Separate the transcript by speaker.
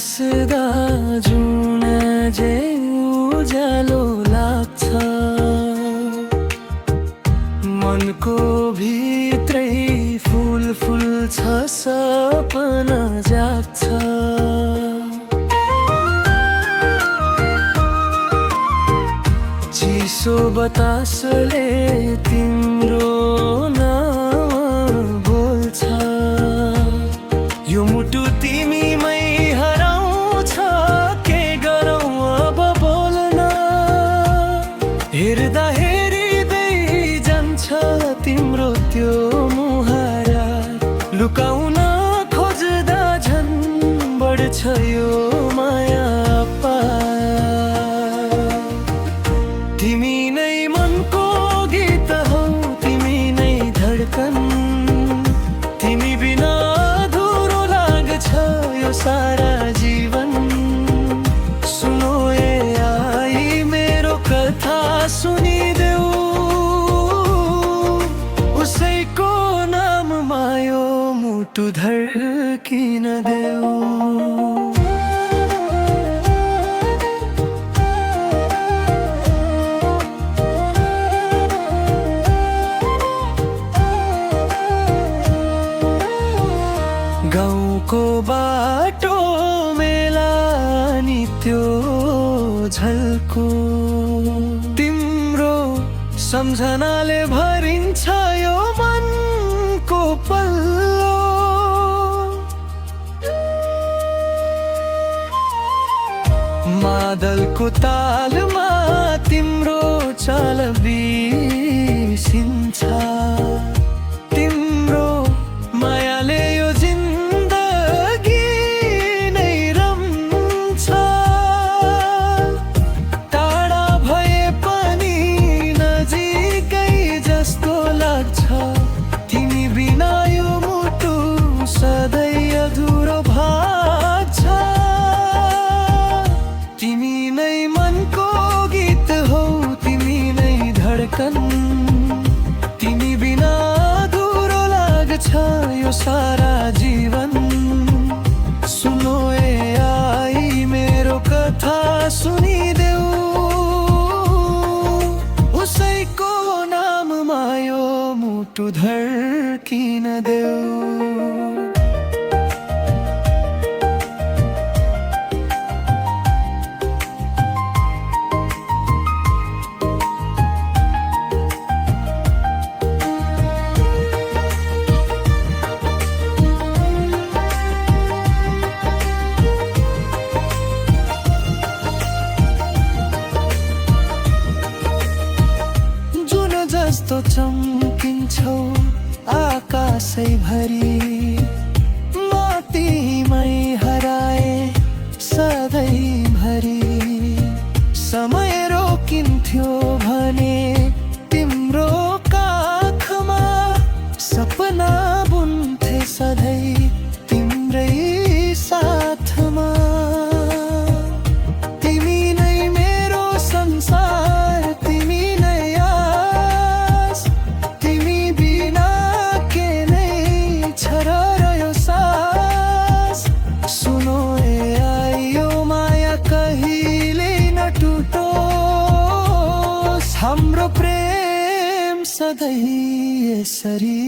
Speaker 1: हाँस्दा जुन जे उज्यालो लाग्छ, मनको भित्रै फुल फुल्छ, सपना जाग्छ। चिसो बतासले तिम्रो नाम बोल्छ, यो मुटु तिमीमै हराउँछ, के गरौँ अब बोल्न। हेर्दा हेरिँदै जान्छ तिम्रो त्यो मुहारा, लुकाउन खोज्दा झन् बढ्छ यो माया पार। तिमी नै मनको गीत हौ, तिमी नै धड्कन, तिमी बिना अधुरो लाग्छ यो सारा जीवन। सुनो ए आई मेरो कथा सुनिदेऊ, उसैको नाममा यो मुटु धड्किन देऊ। गाउँको बाटो मेला नि त्यो झल्को, तिम्रो सम्झनाले भरिन्छ यो मनको पल्लो। मादलको तालमा तिम्रो चाल बिसिन्छ, तिम्रो मायाले यो जिन्दगी नै रम्छ। टाढा भए पनि नजिकै जस्तो लाग्छ, तिमी बिना यो मुटु सधैँ अधुरो भाग्छ। तिमी नै मनको गीत हौ, तिमी नै धड्कन, तिमी बिना अधुरो लाग्छ यो सारा जीवन। सुनो ए आई मेरो कथा सुनिदेऊ, उसैको नाममा यो मुटु धड्किन देऊ। जस्तो चम्किन्छौ आकाशै भरि, म तिमीमै हराए सधैँभरि। समय रोकिन्थ्यो भने तिम्रो काखमा, सपना बुन्थे सधैँ तिम्रै साथमा। तिमी नै मेरो संसार, तिमी नै आस, तिमी बिना के नै छ र यो सास। सुनो ए आई यो माया कहिले नटुटोस्, हाम्रो प्रेम सधैँ यसरी